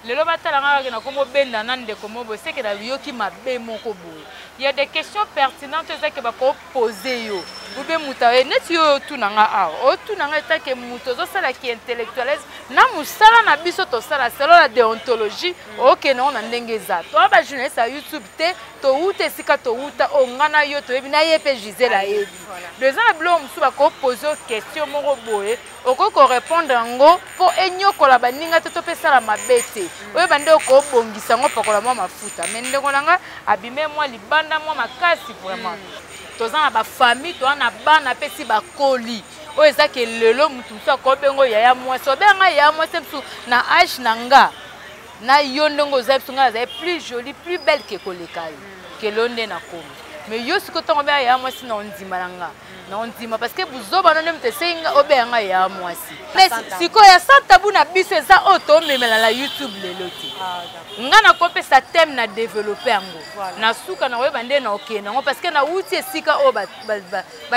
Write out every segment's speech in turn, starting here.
lelo batalanga na komo benda nande komo bo c'est que la yoki mabe moko boye. Il y a des questions pertinentes que ba ko poser yo. Ou be mutawe net yo tout nanga a. O tout nanga ta ke muto zo sala ki intellectualise na musala na biso to sala selon la déontologie OK non na ndenge za. To ba journaliste à YouTube te to ute sika to uta o ngana yo to ebina yepe Gisela yebi. Les gens blancs musu ba ko poser question moko boye. Oko répondre ngo po enyoko la baninga to pesa la mabete. Oye bande ko bongisa ngo pakola mwa mafuta. Mais ndeko nanga abime mwa libanda mwa makasi vraiment. Tozana ba famille to na bana pesi ba koli. Oye za ke lelo mutu so ko bengo yaya mwa so benga ya mwa sepsu na âge nanga. Na yondongo zepsu nga za plus jolie, plus belle que kolekali. Que londe na komi. Mais yo siko tongo ba ya mwa si na ondima nanga. Non dis-moi parce que vous avez un te singa obenga ya mwasi. Mais siko ya santa buna biso eza auto memela la YouTube leloti. Nga na kopé sa thème na développer ngo. Na suka na weba nde na okay na parce que na uti esika o ba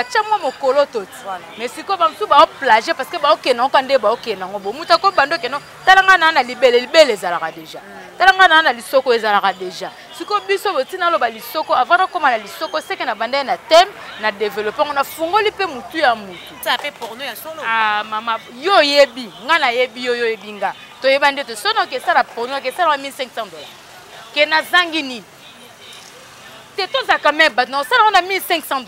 chamwa mokolo toti. Mais siko ba msu ba plager parce que ba okay na okande ba okay na ngo bo muta ko bando ke no talanga na libele ezalaka déjà. Talanga na lisoko ezalaka déjà. Siko biso botina lo ba lisoko avant na koma na lisoko c'est que na bande na thème na développer on a fungoli pe mutu ya mutu. Ça fait pour nous ya solo. Ah mama yo yebi ngana yebi yo yebinga. To yebande to sono ke sala pour nous ke sala $1500. Ke na zangini. Te to za quand même non ça on a $1500.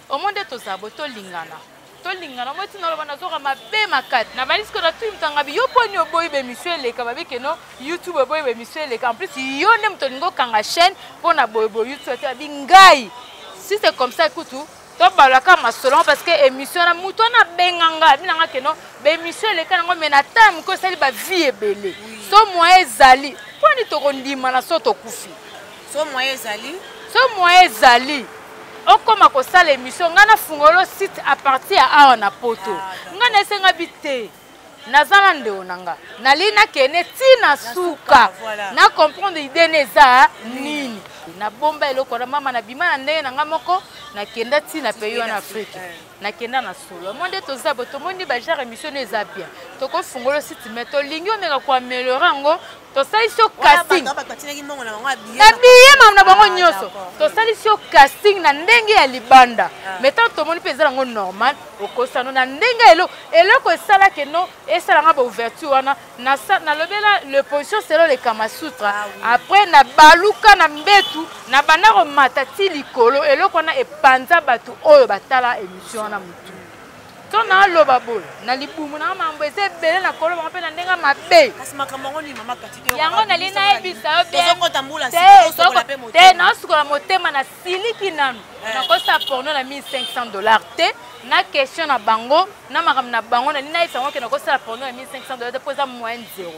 Au monde to za boto lingana. To lingana mo tina lo bana zo ma be makat. Na valise ko na tu mtanga bi yo poni oboyi be monsieur le ka babe ke no YouTube oboyi be monsieur le ka en plus yo nem to ngo kanga chaîne pour na boy YouTube te bi ngai. Si c'est comme ça écoute to balaka masolon parce que émission na muto na benganga binanga ke no be émission le ka ngo mena time ko sali ba vie ebele so moi ezali poni to kondima na so to kufi so moi ezali okoma ko sala émission ngana fungolo site à partir à on a poto ngana esenga bité nazala ndeo nanga nalina kene tina suka na comprendre idée neza nini na bomba eloko na mama na bima na ndenge nanga moko na kenda tina pays en Afrique na kenda na solo monde to zabo to monde ba genre émission eza bien to ko fungolo site meto lingi o meka ko améliorer ngo to sali so casting na biye mam na bango nyoso to sali so casting na ndenge ya libanda meto to moni peza ngo normal okosano na ndenge eloko esala ke no esala nga ba ouverture wana na lobela le position selon le Kama Sutra après na baluka na mbetu na banaro matati likolo eloko na epanza batu oyo batala émission na mutu to na loba bol na libumu na mambo eze bele na kolo ba pena ndenga mabe kasi makambo ngo ni mama katike yango na lina ebisa tozoko tambula siko la pe motema te na suko la motema na siliki nanu na kosa porno na $1500 te na question na bango na makam na bango na lina isa ngo ke na kosa la porno na $1500 te poza moins 0.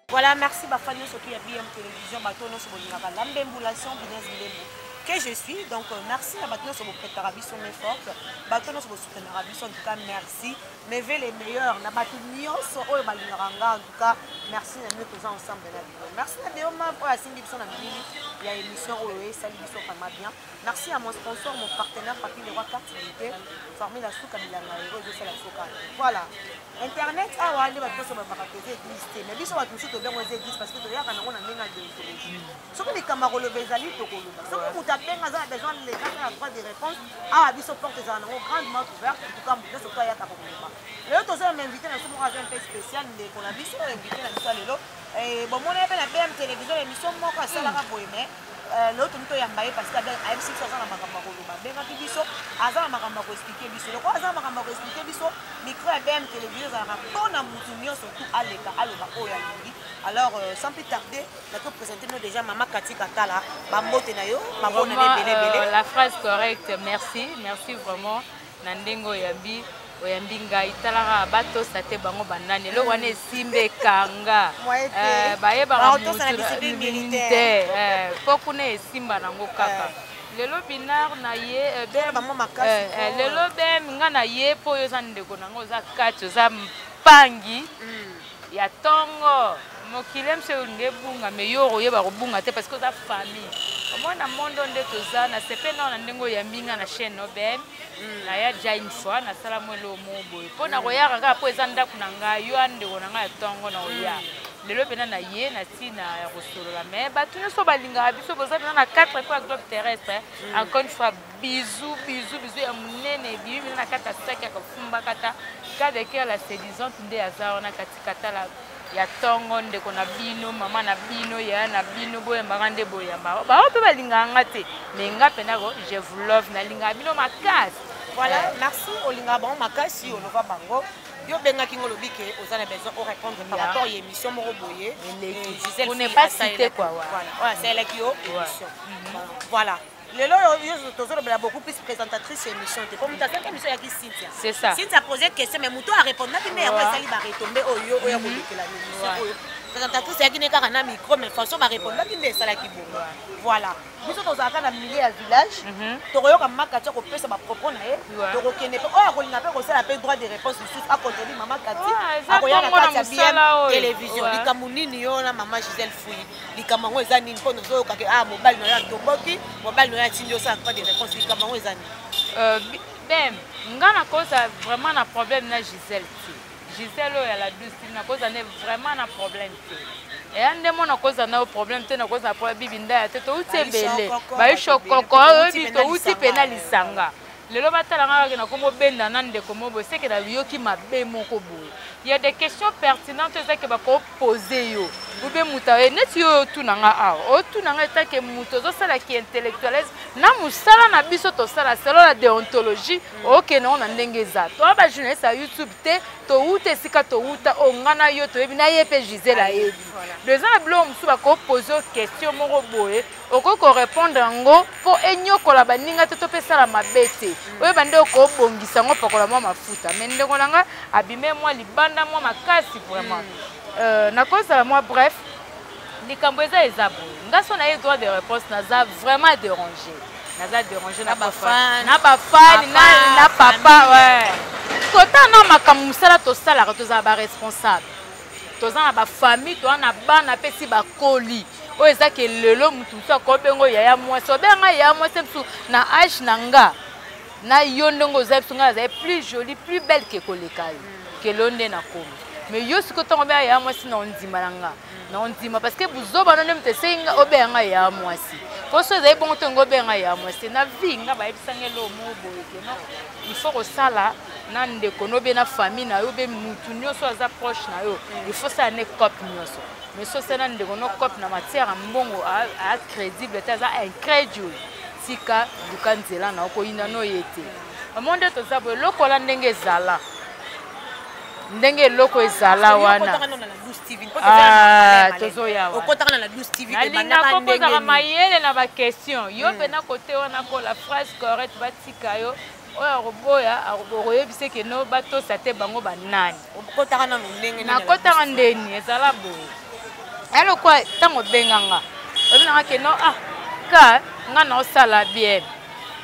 Voilà, merci Bafani Soki à BM Télévision, Batono Sobonaka, l'ambembulation, que je suis. Donc, merci à Batono Sobo Prétarabi, son effort. Batono Sobo Soutenarabi, en tout cas, merci. Mais les meilleurs, na Batunio, Soro et Balinaranga, en tout cas, merci à nous tous ensemble de la vidéo. Merci à Déoma pour la Singipson à Mili, il y a émission OE, salut, ils sont pas bien. Merci à mon sponsor, mon partenaire, Papi Leroy Cartier, formé la souka Milana, je sais la souka. Voilà. Internet, ah ouais, les bateaux sont pas existés. Mais ils sont tous ceux qui ont existé parce que derrière, on a un ménage de l'écologie. Ce que les camarades le bezali, ce que vous tapez, on a besoin de les gens à droite des réponses. Ah, ils sont portés en haut, grandement ouvertes. En tout cas, je sais pas, il y a ta problème. Et eux, tous m'inviter dans ce moment un peu spécial, qu'on a vu, ils sont invités dans ce lelo. Et bon, on a appelé la BM Télévision, l'émission Moko à Salara Bohémé. L'autre nous a emballé parce qu'il y a MC qui a expliqué biso aza makamba ko expliquer biso loko aza makamba ko expliquer biso micro ya BM Télévision za rapona mutunyo surtout aleka aloba oya lingi. Alors sans plus tarder na ko présenter nous déjà Mama Kati Katala ba mbote na yo ba bona belé la phrase correcte merci vraiment na ndengo yambi oyambi ngai talaka bato sate bango banane lo wana esimbe kanga bayeba militaire pokuna esimba nango kaka lelo binar na ye lelo bem nga na ye po yo za ndeko nango za kati za mpangi ya tongo mokili mse olingi bunga me yo oyeba kobunga te parce que oza famille omona mondo nde toza na sepe nao na ndenge oyambi nga na chaîne obm naya ja une fois nasala mo elo mo boye mpo na koyaka kaka mpo eza ndako na ngai yo andeko na ngai ya ntongo na oya lelo mpena na ye na ntina ya kosolola me bato nyonso balingaka biso boza mpena na 4 po ya globe terrestre encore une fois bisou ya monene ebimi mpena na kati ya saki ya kofumba kata cas de cœur la séduisante nde aza wana kati katala ya ntongo ndeko na bino mama na bino ya na bino boyembaka nde boyamba bao mpe balingaka nga te me nga mpena ko je vous love nalingaka bino makasi. Voilà, merci olingaka bango makasi olova bango yo bengaki ngo lobi ke oza na besoin o répondre par rapport à émission moko boye on n'est pas cité quoi voilà c'est elle qui yo émission voilà lelo yo tozolobela beaucoup plus présentatrice émission te comme ta émission yaki Cynthia c'est ça Cynthia posé question mais muto a répondre na bino yango esali ba retomber oyo oyo kolekela émission oyo présentatrice yaki ne kaka na micro mais façon ba répondre na bino esalaki bongo voilà biso tozalaka na milieu ya village tokoyoka makati kopesa bapropos na ye tokokende mpe oyo akolinga mpe kosala mpe droit de réponse lisusu akontredire mama kati akoya na kati ya bien télévision likambo nini yo na mama Gisèle Fouyi likambo yango eza nini mpo nozoyokake mobali na yo atomboki mobali na yo atindi osala droit de réponse likambo yango eza nini bem nga na koza vraiment na problème na Gisèle te Gisèle oyo ala douce na koza ne vraiment na problème te eya nde mo na koza na problème te na koza po bibi ndaya te touti ebele baishokoko oyebi touti pena lisanga lelo batalanga kaka na komobenda na ndeko mobo seke na yoki mabe moko boye il y a des questions pertinentes ezake bakopose yo ube mutu aye neti yo otunanga awa otunanga etake mutu ozosalaki intellectualise na mosala na biso tosala selo la déontologie okende ngo na ndenge eza toa bajournaliste ya youtube te touta esika touta onga na yo toyebi na ye mpe Gisèle ayebi eza na biloko mosusu bakopose o question moko boye okoki korépondre yango mpo enyokola baninga te topesala mabe te oyeba nde okobongisa yango pakola mwa mafuta me ndeko na nga abime mwa libanda mwa makasi vraiment nakozala mwa bref likambo eza boye nga so na ye droit de réponse naza vraiment dérangé na bafani na papa kota na makambo mosala tosalaka tozala baresponsable toza na bafamille toza na bana mpe si bakoli oyo ezaki lelo mutu mosusu akobengo yaya mwasi obenga yaya mwasi mosusu na age na nga na yo ndenge oza biso nga azali plus jolie plus belle ke koleka yo kelo nde nakomi mais yo siko ntongo obenga yaya mwasi na ondima na nga na ondima parce que bozobana nde moto esei nga obenga yaya mwasi mpo so ezali bongo ntongo obenga yaya mwasi na vie nga bayebisanga elo moo boye keno il faut kosala na ndeko nobe na famille na yo be mutu nyonso aza proche na yo il faut sala ne cope nyonso mais so sala ndeko no cope na matière ya mbongo a crédible te aza incrédule tika luka nzela na okoyina no ye te omonde toza boye lokola ndenge ezala ndenge eloko ezala wana tozoyawa nalingaka kozaka mayele na baquestion yo mpena kote wana kola phrase correcte batika yo oyo akoboya akoyebisa keno batosa te bango banani nakotaka ndeni ezala boye elokwa ntango obenganga obinanga keno ka nga na osala bien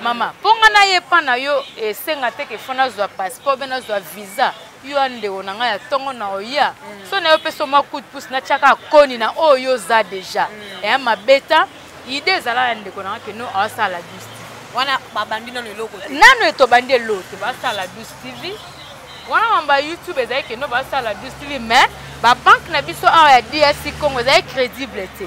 mama mpo nga nayepa na yo esenga te ke fo nazwa passeport mpe nazwa visa yo andeko na ngai ya ntongo na oya so na yo mpe so mwa coup de pouce natiaka akoni na oyo oza deja eya mabeta ide ezala ya ndeko na ngai keno awasala dus wana babandi nano eloko te nano etobandi eloko te basala dus tv wana mamba youtube ezali keno basala dus tv mais babanke na biso awa ya DRC Congo ezali crédible te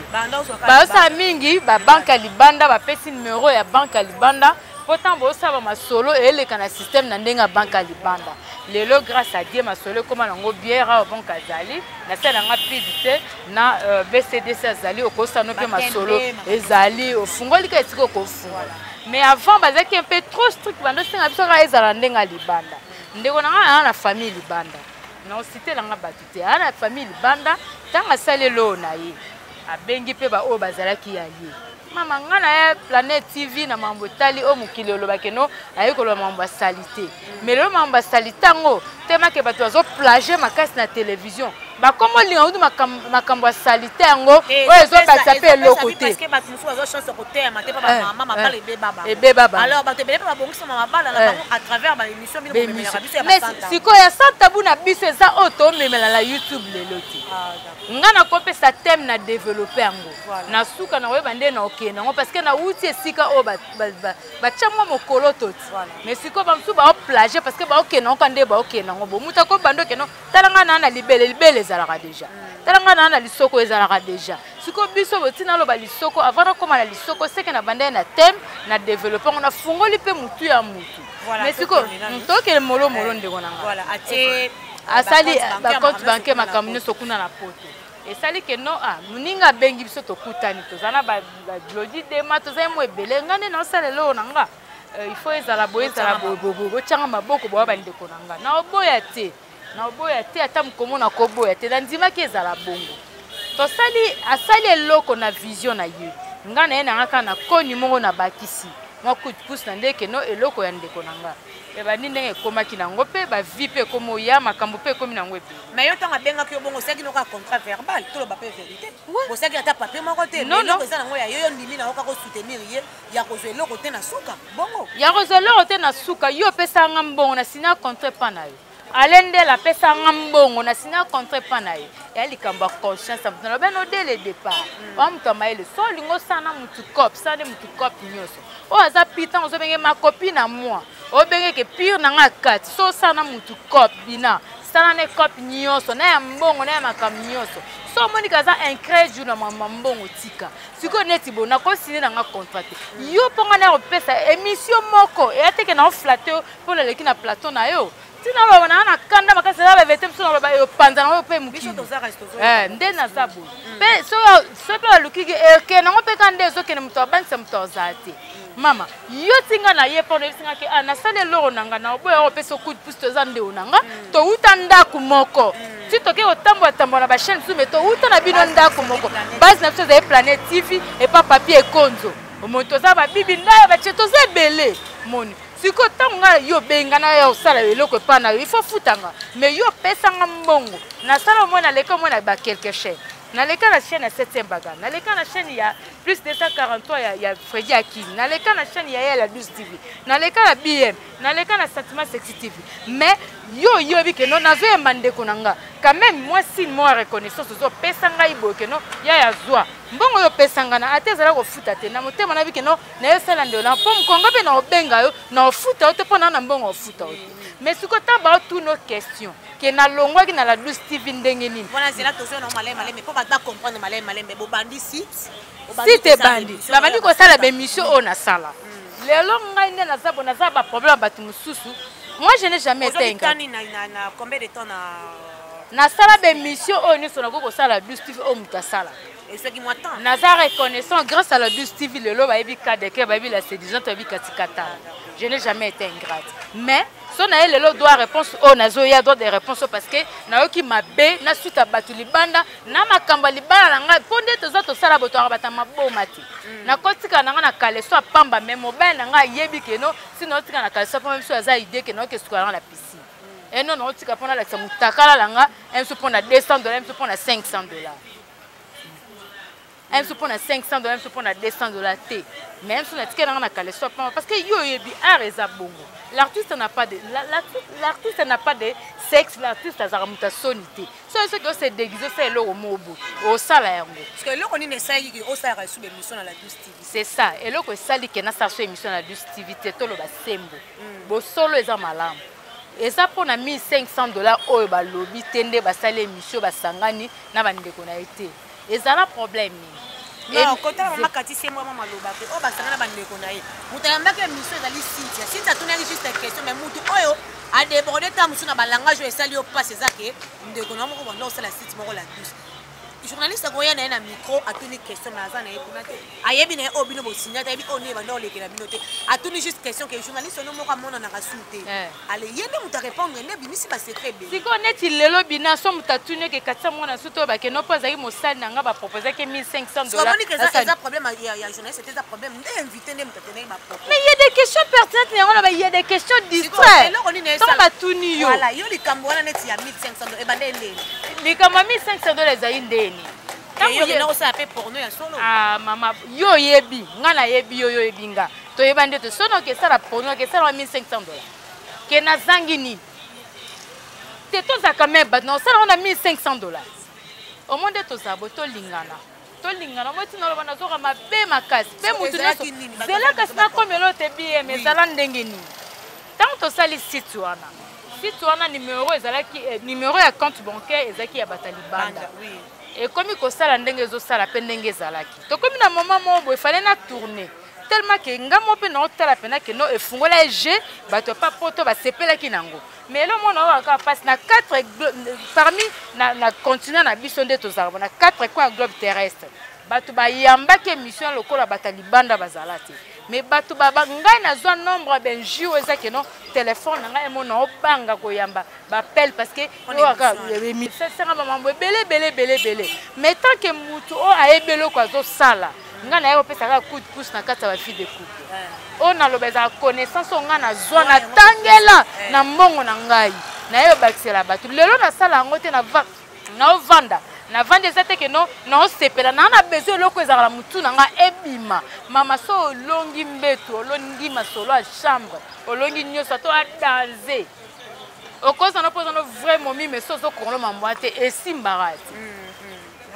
bazosala mingi babanke ya libanda bapesi numero ya banke ya libanda mpo ntango bozosala masolo eyeleka na système na ndenge ya banke ya libanda lelo grâce à Dieu masolo ekóma nango biere awa banke azali nasala nanga publicité na BCDC azali okosano mpe masolo ezali ofungoli ka esika okofunga mais avant bazalaki un peu trop strict bandosenga biso kaka ezala ndenge ya libanda ndeko na nga na famille libanda naosite nanga bato te aa na famille libanda ntango asali eloo na ye abengi mpe baoyo bazalaki ya ye mama nga na ye Planète TV na mambo etali oyo mokili olobaki no aye koloba mambo asali te mais lelo mambo asali ntango temake bato bazoplage makasi na télévision bakomo linga udu makambo ya salite yango oyo ezobakisa mpe eloko te alors bato ebele mpe babongisama mabala na bango à travers baémission bino bomemelaka biso ya basanta sikoyo ya santabu na biso eza oyo tomemela na youtube lelo te nga nakopesa teme na développe yango na suka na oyeba nde na okende yango parce que na wuti esika oyo batya mwa mokolo toti mais sikoyo bamosusu baoplage parce que baokende yango ka nde baokende yango bomuta ko bando okende talanga na na libele ezalaka deja talanga na na lisoko ezalaka deja sikoyo biso botina aloba lisoko avant nakoma na lisoko seke na banda na teme na développe yango na fungoli mpe mutu ya mutu mais sikoyo tokele molomolo ndeko na nga asali bacompte banke makambo nyonso kuna na poto esali ke no moninga abengi biso tokutani toza na bablodi dema toza mo ebele nga nde naosalela oyo na nga il faut ezala boye ezala botyanga maboko boya bandeko na nga na oboya te ata mokomona koboya te nandimaki ezala bongo asali eloko na vision na ye nga na ye na nga kaka na koni moko na bakisi mwa coup de pouce na ndeke no eloko ya ndeko na nga ebandi ndenge ekomaki nango mpe bavi mpe ekoma oya makambo mpe ekomi nango ebele mais yo ntango abengaki yo bongo osaki noka contrat verbal toloba mpe vérité osaki ata papier moko te eloko eza nango ya yo ndimi nango kaka osoutenir ye ya kozwa eloko te na suka bongo ya kozwa eloko te na suka yo opesanga mbongo na sina contrat mpa na yo alendela apesanga mbongo na sina contrat mpa na ye ya likambo ya conscience ya mutu nalobi no dès le départ oya mutu amayele so olingi osala mutu cop sala nde mutu cop nyonso oyo aza pitan ozobenge makopi na moi obengeke pire na nga kati so osala na mutu cop bina sala ne cop nyonso na ya mbongo na ya makambo nyonso so omoni kaza incré jour na mama mbongo tika sikoyo neti bo nakosine na nga contrat te yo mponga na kopesa émission moko eya teke na oflate yo mpo naleki na plateau na yo tina loba na kanda makasi na bavete biso na loba yo panza na yo mpe mokili nde naza boye mpe so mpe balukiki eke nango mpe ka nde ezokende moto abandisa moto azala te mama yo tinga na ye mpo nayebisingaki nasali eloko na nga na oboya oyo opesa coup de pouce toza ndeo na nga touta ndako moko ti toke kotambola na bachaine mosusu me touta na bino ndako moko base na biso ezali Planète TV epa papier ekonzo omoni toza babibi ndayo batie toza ebele moni sikoyo ntango nga yo bengana ya osala eloko epa na yo ifo futanga mais yo opesanga mbongo nasala omoi naleka omoi na bakelke chaine naleka na chaîne ya 7e baga naleka na chaîne ya plus 243 ya Freddy Akini naleka na chaîne ya la 12 TV naleka na BM naleka na Sentiment Sexy TV mais yo yobi ke no nazoyemba ndeko na nga quand même moi signe moi reconnaissance ozopesa ngai boye ke no ya zwa mbongo yo opesanga na ate ezala kofuta te na motema na bike no na yo sala ndeo na mpo mokongo mpe na obenga yo na ofuta yo te mpo na mbongo ofuta yo te mais sikoyo ta baotuna question ke nalongwaki na la 12 TV ndenge nini wana zela tozo na maleme mais po ba comprendre maleme bo bandi site ebandi babandi kosala bemission oyo nasala lelo ngai nde naza baproblème bato mosusu moi je n'ai jamais été combien de temps nasala bemission oyo nyonso nakoki kosala la 12 TV oyo moto asala naza reconnaissant grâce à la 12 TV lelo bayebi kadeke bayebi la séduisante bayebi katikata je n'ai jamais été ingrate mais so na ye lelo doit réponse oyo nazoya doit des réponses parce que nayoki mabe nasuta bato libanda na makambo libanda na ngai mpo nde toza tosala boto aka bata maboma te nakotika na nga na kaleso apamba me mobile na ngai ayebi keno sino otika na kaleso apamba biso aza ide keno okesuka nanga na piscine eno naotika mpona lakisa motakala na nga mso mpona $200 mso mpona $500 mso mpona $500 mso mpona $200 te mais mso natika na nga na kaleso apamba parce que yo yebi art eza bongo l'artiste n'a pas de l'artiste n'a pas de sexe l'artiste azaka moto asoni te so soki ose déguise ça eloko mobo osala yango parce que eloko nini esaliki osalaka esu bemission na la 12 TV c'est ça eloko esali ke nasala so émission na 12 TV te toloba sembo bosolo eza malamu eza mpona $1500 oyo balobi te nde basali émission basangani na bandeko na ye te ezala problème nini non kotala mama kati c'est moi mama loba pe o basanga na bandeko na ye mutu yambaki émission ezali Cynthia tunaki juste question mais mutu oyo a débordé ta musu na balangage oyo esali yo passe ezake ndeko na moko banda osala site moko la 12 journaliste koya na ye na micro atuni question mais aza na ye kuna te ayebi na ye oyo bino bosigna te ayebi oyo nde banda olekela bino te atuni juste question ke journaliste ono moko amonanaka su te ale ye nde mutu arépondre nde bimisi basecret ebele sikoyo neti lelo bina so mutu atuni eke katia mwana su te oyo bakende mpo azalaki mosali na nga baproposaki $1500 eza problème ya journaliste eza problème nde invité nde mutu atendeki bapropos mais ye de des questions pertinentes, il y a des questions distraites. Voilà, il y a des cambo à 1500 $. Et ben les cambo 1500 $, les aïndéni. Ah maman, yo yebi, ngana yebi yo yebinga. To yebande to sono ke sala porno ke sala 1500 $. Ke na zangini. Te to za quand même non sala on a 1500 $. Au monde to za boto lingana. To lingana mo tina lo bana zo ka mabe makasi. Pe mutu na so. Zela kasina komelo te bien mais zala ndengeni. Tant to sali site wana. Site wana numéro ezalaki numéro ya compte bancaire ezaki ya batalibanda. Oui. Et comme il kosala ndenge zo sala pe ndenge zalaki. To comme na moment mo il fallait na tourner. Tellement que ngamo pe na otala pena que no efungola G bato pa poto ba sepela kinango. Mais le monde a passe na 4 parmi na continent na biso nde to zala na 4 coins globe terrestre. Bato ba yamba ke mission lokola batalibanda bazalati. Mais bato baba ngai na zo nombre ben jour ezaki no téléphone ngai mo na obanga ko yamba ba appel parce que ça sera maman belé mais tant que mutu o aebelo ko zo sala nga na yo pesa ka coup de pouce na kata ba fille de couple on a lobeza connaissance nga na zo na tangela na mbongo na ngai na yo bakisela bato lelo na sala ngote na vanda na vande zate ke no sepela na besoin loko ezala mutu na nga ebima mama so longi mbetu olongi masolo a chambre olongi nyoso to a danser okoza na poza no vraiment mais so kongolo mamboate esimbarati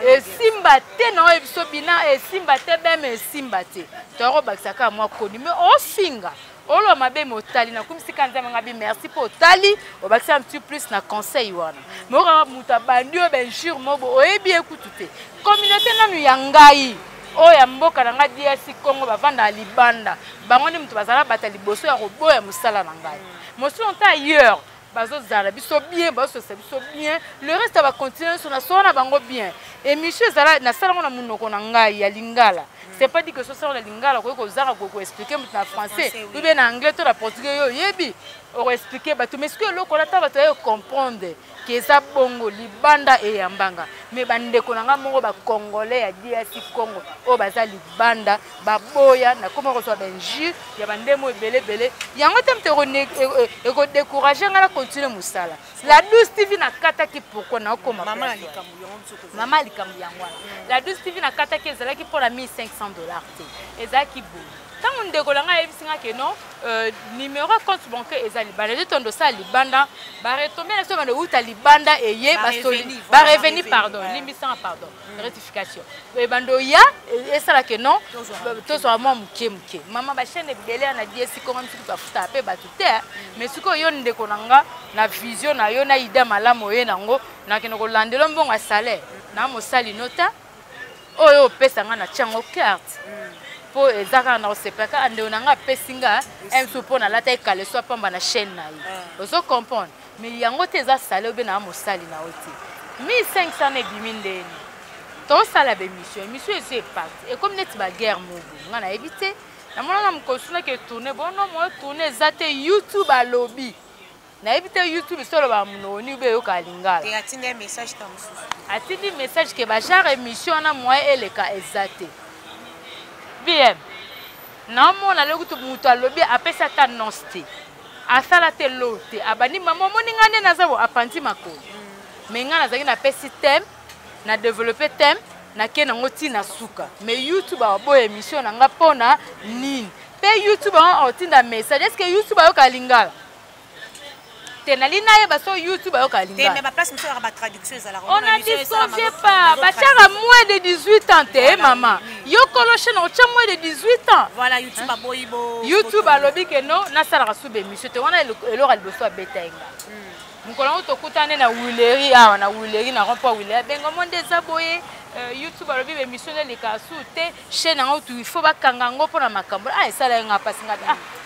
esimbate na ebiso bina esimbate bem esimbate to bakisaka moi koni mais ofinga olo mabe motali na kumisika nzama ngabi merci pour tali obakisa un petit plus na conseil wana mora muta bandio ben jour mobo oyebi ekutute communauté nanu yangai oya mboka na nga DRC Congo bavanda libanda bangoni mutu bazala batali boso ya roboya musala na ngai mosu onta ailleurs bazo zala biso bien bazo se biso bien le reste va continuer sur na sona bango bien et monsieur zala na sala ngona munoko na ngai ya lingala. C'est pas dit que ce soit la lingala ko zara ko expliquer mutu na français ou bien en anglais to la portugais yo yebi o expliquer bato mais ce que loko la ta bato yo comprendre que ça bongo libanda e yambanga mais bande ko nga mongo ba congolais ya DRC Congo o baza libanda ba boya na comment reçoit benji ya bande mo belé yango temte ko décourager ngala continuer musala la 12 TV na kata ki pourquoi na koma mama likambu yango la 12 TV na kata ki ezala ki pour la 1500 $. Ezaki bo tant on décolanga ebisinga que non numéro compte bancaire ezali balé tondo sa libanda ba retomber na so bande uta libanda eye ba revenu pardon limbisanga pardon rectification e bando ya esala que non to so mo muke mama ba chaîne belé na DSC comment tu ka futa pe ba tout mais siko yo ndeko nanga na vision na yo na ida malamo ye nango na kino ko landelo mbongo salaire na mo sali nota oyo pesa nga na chango carte po ezaka na osepaka ande onanga pesinga un soupo na lata ekale so pamba na chaîne na yo ozo comprendre mais yango te za sale obe na mo sali na oti 1500 ne bimindeni to sala be mission c'est parti et comme net ba guerre mobu nga na éviter na mona na mkosuna ke tourner bono mo tourner zate YouTube a lobby na éviter YouTube solo ba munoni ube yo kalingala et atinde message ta mususu atindi message ke ba genre émission na moi eleka ezate bien na mona le kutu mutu alobi apesa ta nosti asala te lote abani mama moninga ne nazabo apanti makolo mais nga nazaki na pesi thème na développer thème na kena ngoti na suka mais YouTube a bo émission na nga pona nini pe YouTube a otinda message est-ce que YouTube a yo kalingala tenalina ye baso YouTube a yo kalingala mais ba place monsieur ba traduction ezala on a disconfié pas bachara moins de 18 ans te maman yo koloche na ocha moins de 18 ans voilà YouTube a boyibo YouTube a lobi que non na sala ka sube monsieur te wana elora liboso abetenga mukolo to kutane na Wileri awa na Wileri na rompo Wileri bengo monde zaboye YouTube a lobi émission le kasu te chaîne na otu il faut bakangango pona makambo esala nga pasinga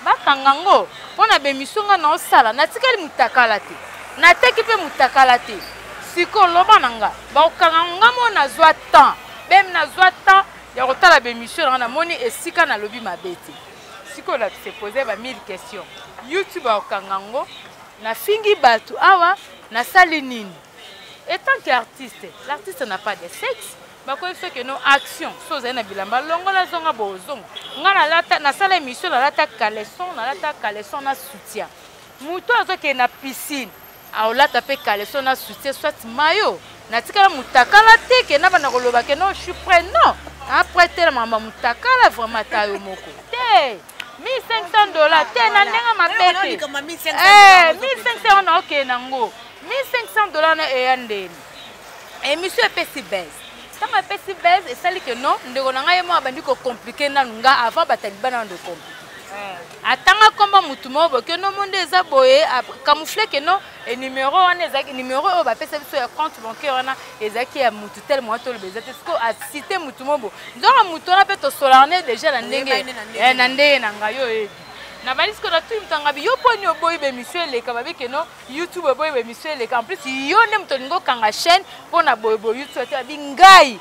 bakangango pona émission nga na osala na tikali mutakala te na teki pe mutakala te siko loba nanga ba okanganga mo na zwa temps bem na zwa temps ya kotala émission na moni esika na lobi mabete siko la se poser ba 1000 questions YouTube a okangango na fingi batu awa na sali nini. Et tant qu'artiste, l'artiste n'a pas de sexe, bakoyebisa ke no action so ozali na bilamba longola zonga bozonga nga nalata nasala émission nalata caleçon na soutien moto azokende na piscine aolata mpe caleçon na soutien soit mayo natikala mutakala te ke na bana koloba ke no je suis prêt non aprete la mama mutakala vraiment tayo moko te $1500 te na ndenga mabete 1500 on ok nango $1500 na eyandeni émission epesi base tanga epesi base esali ke non ndeko na ngai mo abandi ko compliquer nanu nga avant batalibana ndo compliquer atanga komba mutu mo ke no monde eza boye camoufler ke no et numéro wana ezaki numéro o bapesa biso ya compte bancaire wana ezaki ya mutu tel mo to le bezate sko a citer mutu mo nzonga mutu wana pe to solarne déjà na ndenge na ndenge na ngayo ebi na balisiko na tout mtanga bi yo poni oboyi be monsieur le kababi ke no YouTube oboyi be monsieur le en plus yo ne mto ngo kanga chaîne pona boybo YouTube te bi ngai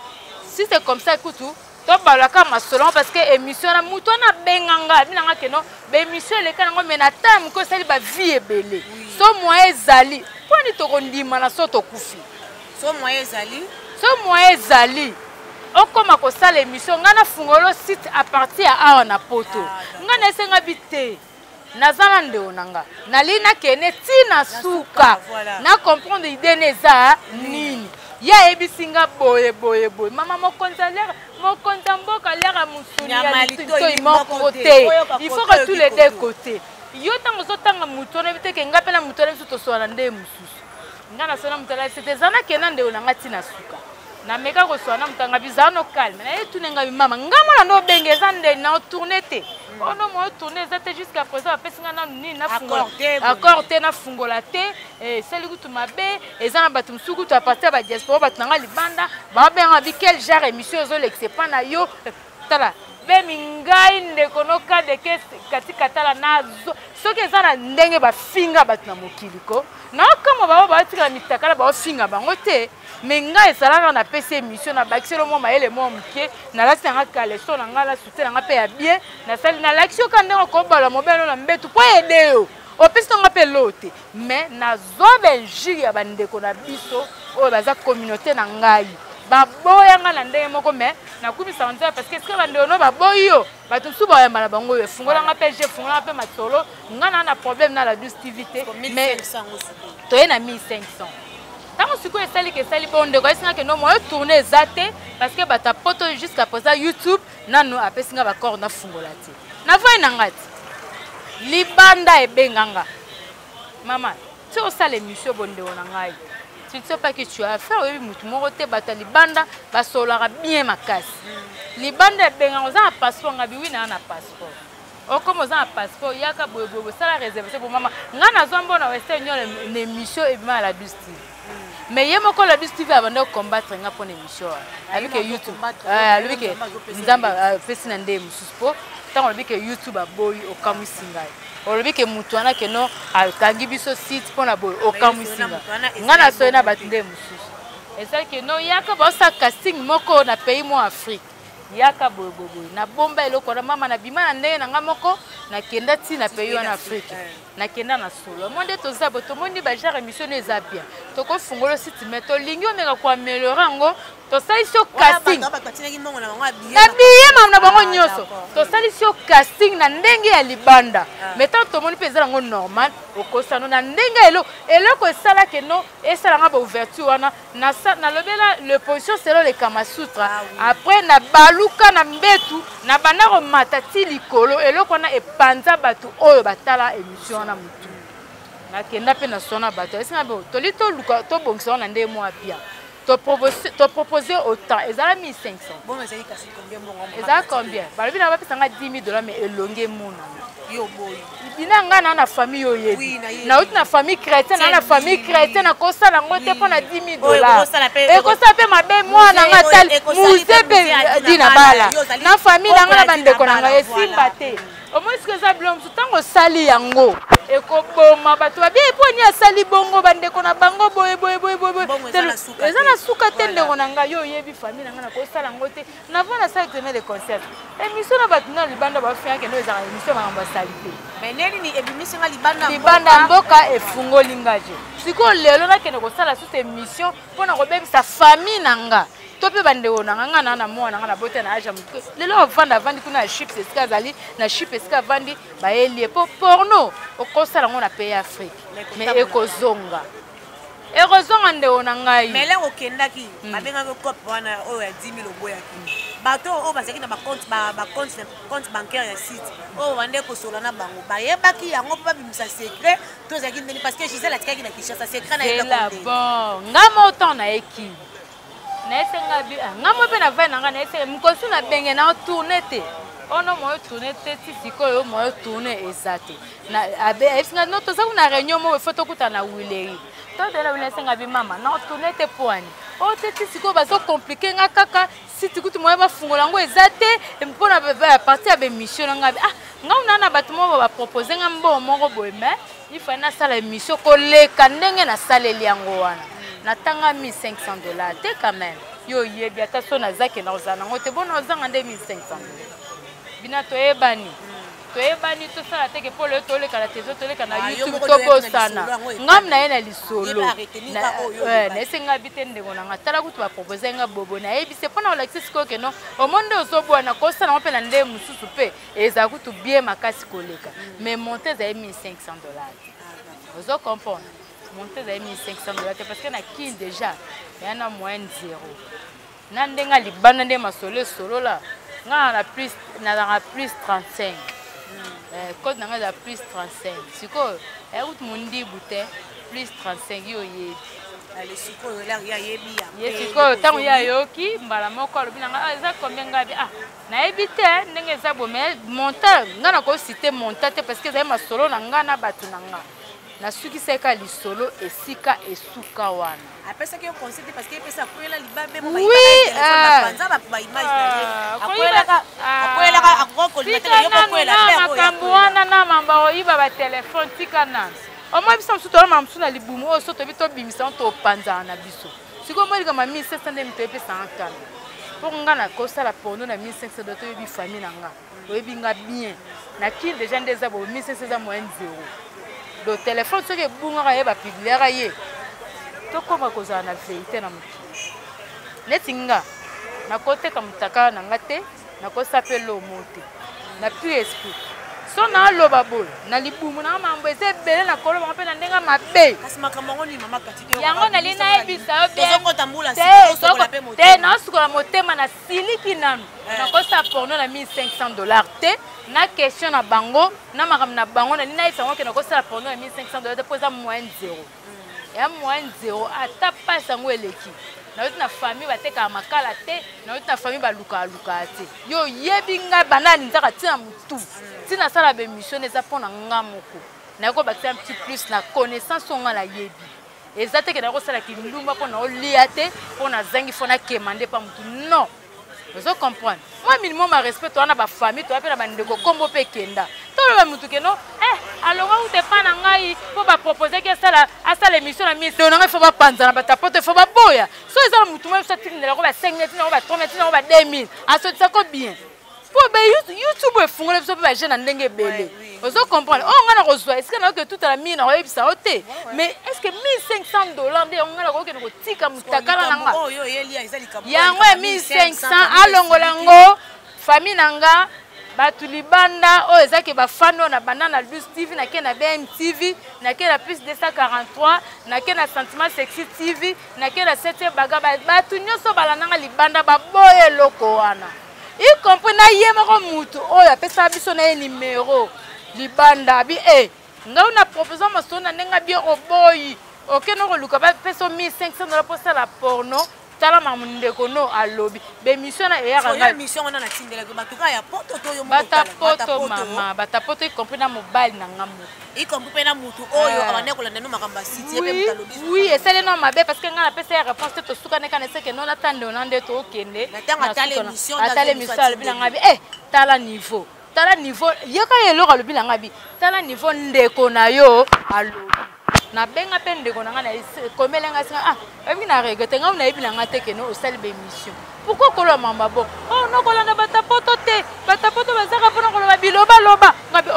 si c'est comme ça écoute to balaka masolon parce que émission na mutu na benganga binanga ke no be émission le kana ngo mena time ko sali ba vie ebele so moi ezali poni to kondima na so to kufi so moi ezali okoma ko sala émission ngana fungolo site à partir à na poto ngana esenga bité nazala ndeo nanga nalina kene tina suka na comprendre idée neza nini ya ebisinga boye mama mokonza mboka lera musuni ya lito imoko te il faut que tous les deux côtés yo tango zotanga muto na bité ke ngapela muto na biso to sola nde mususu ngana sona mutala c'était zana kena ndeo nanga tina suka na meka ko soana mutanga bizano calme na etunenga mama ngama na no bengeza nde na tourner te ono mo tourner zate jusqu'à présent apesinga na nini na fungola accord te na fungola te seli kutu mabe ezana batu msuku to apartir ba diaspora batu nanga libanda ba benga bi quel genre émission zo l'exepa na yo tala be mingai ndeko no ka de ke katika tala nazo soki ezana ndenge ba finga batu na mokiliko na kama baba batika mitakala ba finga bango te menga ezalaka na PC émission na bakiselo mo maele mo mke na lasi nga caleçon na ngala soutien nga pe ya bien na sali na l'action ka ndenge ko bala mobelo na mbetu po edeo opesi nga pe lote mais na zobe jiri ya bandeko na biso o baza communauté na ngai baboya nga na ndenge moko mais na kumisa nzela parce que ce que bandeko no baboyo batu suba ya mala bango yo fungola nga pe je fungola pe matolo nga na problème na la doucetivité mais to na 1500 tant que c'est celle qui est celle pour ndeko esinga ke no mo tourner zate parce que bata poto jusqu'à présent YouTube nanu apesinga ba corps na fungola te na vai na ngati libanda ebenganga maman tu as ça l'émission bonde on ngai tu ne sais pas que tu as fait oui mutu moko te bata libanda ba solara bien makasi libanda ebenganga za passeport ngabi wi na passeport o comme za passeport yaka bobo ça la réservation pour maman ngana zombo na western union l'émission ebima la douce mais yemo ko la TV avant de combattre nga pour émission avec YouTube avec nzamba pesi nde musupo tant avec YouTube aboy o kamusinga o avec mutu ana ke no akangi biso site pour na boy o kamusinga ngana so na batinde mususu et ça que no yaka ba sa casting moko na pays mo Afrique yaka bobo na bomba eloko na mama na bima na ndenge na nga moko na kenda ti na pays en Afrique na kenda na solo monde to zabo to monde ba genre émission eza bien to ko fungolo site mais to lingi omeka ko améliorer ngo to sali so casting na biye mam na bango nyoso to sali so casting na ndenge ya libanda mais tant to moni pesa ngo normal okosano na ndenge eloko esala ke no esala nga ba ouverture wana na lobela le position selon le Kama Sutra après na baluka na mbetu na banako matati likolo eloko na epanza batu oyo batala émission na mutu na kenda pe na sona bato esinga bo tolito luka to bongisa na ndé mo apia to proposer autant ezala 1500 bon mais c'est kasi combien bon ezala combien balobi na bapesa nga $10,000 mais elonge mona yo boy bina nga na famille yo yebi na uti na famille chrétienne na famille chrétienne ko sala ngote po na $10,000 e ko sa pe mabe mwana nga tal muzepe dina bala na famille nga na bandeko na nga esimba te au moins que ça blom tango sali yango e ko boma bato ba bien poni asali bongo bandeko na bango boye eza na suka te ndeko na nga yo yebi famille nga na ko sala ngote na vona ça examen de concert émission na bato na libanda ba fiya ke no eza émission ba ambasalite mais neli ni émission na libanda mboka efungoli ngaje siko lelo na kene ko sala sous émission pona ko bebisa famille na nga to pe bande ona ngana na mwana ngana bote na aja mutu lelo vanda vandi kuna chips esika zali na chips esika vandi ba elie porno okosala ngona pe Afrique mais ekozonga nde ona ngai mais là okendaki babenga ko cop wana o ya 10 000 oboyaki bato o bazaki na ba compte bancaire ya site o wande ko sola na bango bayebaki yango pa bimisa secret to zaki ndeni parce que Gisèle atikaki na Kinshasa secret na yeba ko bon ngamo temps na eki na esenga bi ngamo pe na vai nanga na esenga mkosi na benge na tourner te ono mo tourner te tisiko mo tourner exact na abe esenga no to za kuna réunion mo photo kuta na wileri to de la wilesenga bi mama na tourner te poani o te tisiko bazo compliquer nga kaka si tikuti mo ba fungola ngo exact mpona ba partie ya be mission nga bi nga na bato mo ba proposer nga mbo moko boye mais il faut na sala mission ko leka ndenge na saleli yango wana natanga $1500 te quand même yo yebi ata so na zaki na ozana ngote bona ozanga nde $1500 bina toyebani to sala teke pole to le kala tezo to le kana YouTube to bosana ngam na yena lisolo na esenga bitende ngona ngatala kutu ba proposer nga bobo na yebi se pona Alexis ko ke no o monde ozobwana ko sala mo pe na nde mususu pe eza kutu bien makasi koleka mais monter za $1500 ozo comprendre monter za $1500 parce que na kin déjà yana moins 0 na ndenga libana nde masolo solo la nga na plus 35 code na nga za plus 35 siko route mundi bute plus 35 yo yebi ale siko la ya yebi ya siko tango ya yoki mbala moko alobi na nga eza combien ngabi na ebite ndenge za bo mais monter nga na ko citer monter te parce que za masolo na nga na batu na nga na suki seka lisolo esika esuka wana apesa que concept parce que pesa kwela libabe mo oui banza ba image akwela akoko libatela yo kwela makambo wana na mamba oyiba ba telefone tikana o mo bisa msuto na mamsu na libumu o soto bito bimisa to panza na biso siko mo lika ma 1700 mto epesa nkana pour ngana ko sala porno na 1500 doto yebi famille na nga oyebi nga bien na ki déjà ndeza bo 1500 za moins 0 le téléphone ce que bunga ye ba publier ye to koma kozana na vérité na mutu netinga na kote kamutaka na ngate na kosapelo mote na plus esprit so na loba bol na libumu na mambo ezebele na koloba mpe na ndenga mabe kasi makambo ni mama katite yango na lina ebisa bien to kotambula siko pe mote te na sukola motema na siliki nanu na kosa porno na $1500 te na question na bango na makam na bango na lina isango ke na kosa porno na $1500 te poza moins 0 ya moins 0 ata pas sango eleki na yote na famille bateka makala te na yote na famille baluka te yo yebi nga banani ndaka tina mutu tina sala be mission eza pona nga moko na ko bakisa un petit plus na connaissance nga la yebi ezate ke na ko sala ki ndumba pona olia te pona zangi fona kemande pa mutu non vous comprenez moi minimum ma respect wana ba famille to apela ba ndeko kombo pe kenda to ba mutu ke no alonga ou te pa na ngai po ba proposer que sala asala émission na mission na ngai fo ba panza na ba tapote fo ba boya so ezala mutu mo sa tini na ko ba 5 minutes na ko ba 3 minutes na ko ba 2000 aso ça ko bien po ba YouTube efungole biso pe ba jeune na ndenge belé vous comprenez on ngana ko zwa est-ce que na que tout à la mine na yebisa ote mais est-ce que $1500 nde on ngana ko ke ko tika mutakala na nga yango 1500 alongola ngo famille nanga batu libanda o ezaki ba fano na banana 12 TV na ke na BM TV na ke na plus 243 na ke na sentiment sexy TV na ke na 7 baga batu nyoso balananga libanda ba boye loko wana y compris na yema ko mutu oyo apesa biso na numéro libanda bi nga una proposant masona nenga bien oboyi okeno ko luka ba peso $1500 pour ça la porno tala mamundeko no alobi be mission na ya nga mission wana na tindela ko batuka ya poto to yo mo batapoto mama batapoto y compris na mobile na ngamo y compris pe na mutu oyo abane ko landa no makamba city pe mutalobi oui et c'est non mabe parce que nga na pesa ya réponse to suka ne kana seke non attendre on ande to okende na tanga tala émission alobi na ngabi tala niveau yoka yelo alobi na ngabi tala niveau ndeko na yo alobi na benga pe ndeko na nga na komelenga singa ebi na regete nga na ebi na nga te ke no osali be mission pourquoi kolo mamba bo no kolanda batapoto te batapoto bazaka pona koloba biloba loba ngabi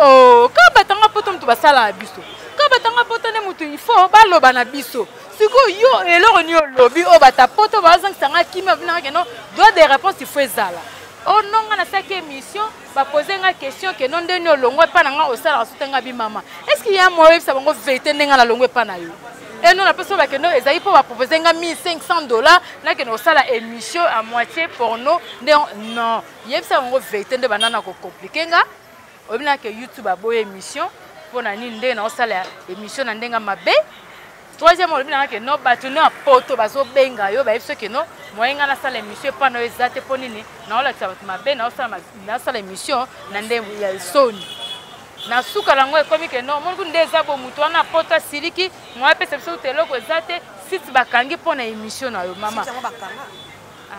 ka batanga poto mutu basala biso ka batanga poto ne mutu il faut baloba na biso Siko yo eloko ni lobby o batapoto bazangisa kima bina ke non doit des réponses il faut ezala. Oh non nga na saki émission ba poser nga question que non ndeni olongwe pa na nga osala sutenga bi mama. Est-ce qu'il y a un moyen ça bango vérité ndenga na longwe pa na yo? Et non la personne va que non ezali pour va proposer nga $1500 na que no sala émission à moitié porno non. Yeb ça bango vérité nde banana ko compliquer nga. Obina que YouTube a boye émission pour na ni nde na osala émission na ndenga mabe. Troisième obina que non batunu a poto bazo benga yo ba ifso que non moyenga na sala émission pa na ezate ponini na ola tsa mabe na sala émission na nde ya soni. Na suka lango ekomi ke non monku ndeza bo mutu wana poto siliki moi pese biso teloko ezate site bakangi pona émission na yo mama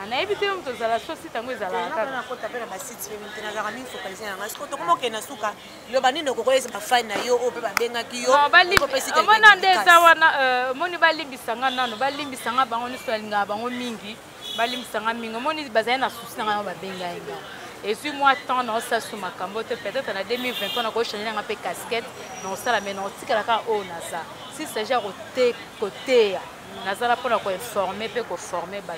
na ebite mtu zala so site ngo ezala kaka na kota pena ba site mtu na zara mi focaliser na ngasko to komo ke na suka lo banini kokoleza ba fine na yo o pe ba benga ki yo ko pesi ke mona ndeza wana moni balimbisanga nano balimbisanga bango ni so linga bango mingi balimbisanga mingi moni bazaya na souci na nga ba benga inga. Et puis moi tant non ça sous ma cambote peut-être en 2020 on a ko changer un peu casquette non ça la maintenant si kala ka o na ça si c'est genre côté na ça la pour ko informer pe ko former ba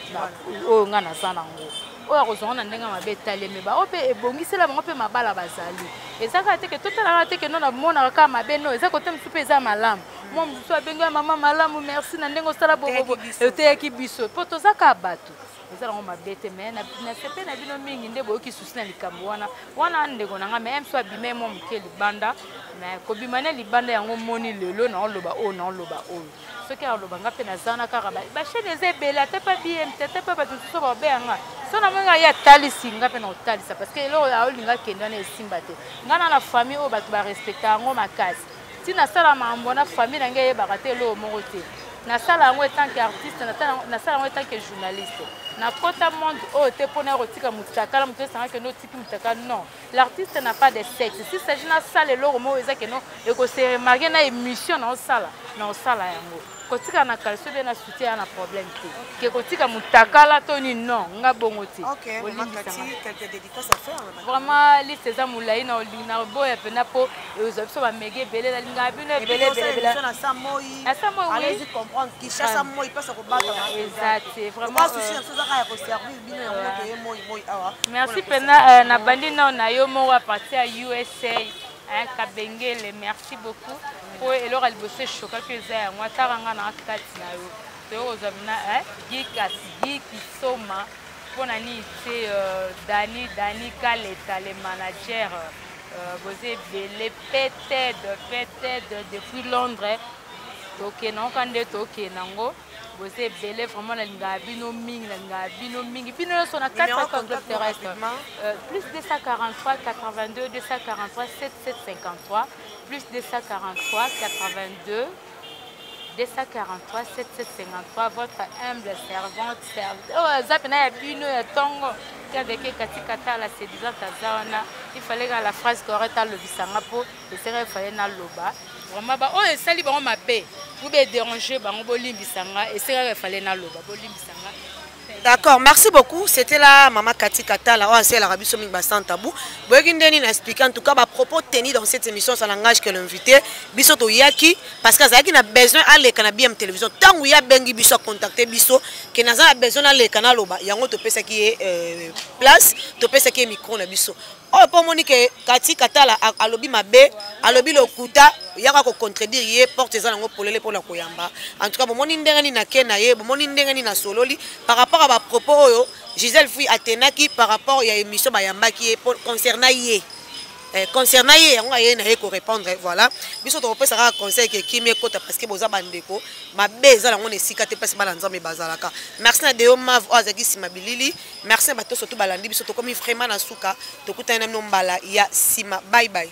o nga na ça nango o ya ko zona ndenga mabe tali me ba o pe ebongisela bango pe mabala bazali ezaka te ke totala te ke non na mona ka mabe no ezaka te mtu pe za malamu moi mtu abenga mama malamu merci na ndengo sala bobo te ya kibiso poto zaka batu ezala ngo mabete mais na sepe na bino mingi nde boyoki susi na likambo wana ndeko nanga mais so abime mo mke libanda mais ko bimane libanda yango moni lelo na oloba o na oloba o soki oloba nga pe na zana kaka ba chaîne ezebela te pa BM te pa ba tout so ba benga so na menga ya talisi nga pe na otalisa parce que lo a olinga kenda na esimba te nga na famille o batu ba respecta ngo makasi tina sala mambo na famille na nge yebaka te lo moko te na sala ngo tant qu'artiste na sala ngo tant que journaliste na kota monde oh te pona rotika mutakala mutu sanga que no tiki mutaka non l'artiste n'a pas de sexe si c'est une salle lo mo eza que non e ko se remarquer na émission na sala yango kotika na kalso be na soutien na problème te ke kotika mutakala toni non nga bongo te OK Makati quelques dédicaces à faire vraiment liste za mulai na olina boya pena po ezo ba mege bele la linga bino bele na Samoy allez-y comprendre qui cherche Samoy passe ko battre exact vraiment merci pena na bandi na yo mo à partir à USA hein Kabengele merci beaucoup pour elora libose choka que za moi taranga na kati na yo to ozamina gikasi kisoma pona ni c'est Dani Kaleta le manager bosé belé peut-être depuis Londres OK non quand de OK nango bosé belé vraiment la ngabino mingi bino so na 4 club terrestre plus 243 82 243 7753 plus 243 82 243 7753 votre humble servante oh zapena ya bino ya tongo avec katikata la séduisante azana il fallait que la phrase correcte le bisanga po et serait fallait na loba vraiment ba oh sali bango mabe vous be déranger bango bolimbisanga et serait fallait na loba bolimbisanga. D'accord, merci beaucoup. C'était là Maman Kati Katala, c'est l'Arabie Saoudite Bassan Tabou. Boyindeni n'a expliqué en tout cas, propos tenus dans cette émission, ça l'engage que l'invité, Bisoto Yaki, parce que Zaki n'a besoin d'aller à la BM télévision. Tant où il y a Bengi Biso contacter Biso, qui n'a pas besoin d'aller au canal, il y a un autre ce qui est place, tu peux ce qui est micro na Biso. Oh, pour Monique Kati Katala, à l'obi mabe, à l'obi le kuta, il y a quoi contredire, il y a porte des anneaux pour la Koyamba. En tout cas, pour mon indengani na kenaye, pour mon indengani na sololi, par rapport à propos, Gisèle Fouy Athéna qui par rapport à l'émission Bayamba qui est concernant Yé. Concernant Yé, on a pour répondre, voilà. Biso to peut ça conseil que qui me côté parce que boza bandeko, ma beza la on est sikate pas balanza me bazalaka. Merci na Deo Mav Azaki Simabilili. Merci à tous surtout balandi biso to comme vraiment na suka, to kuta na nombala ya sima. Bye bye.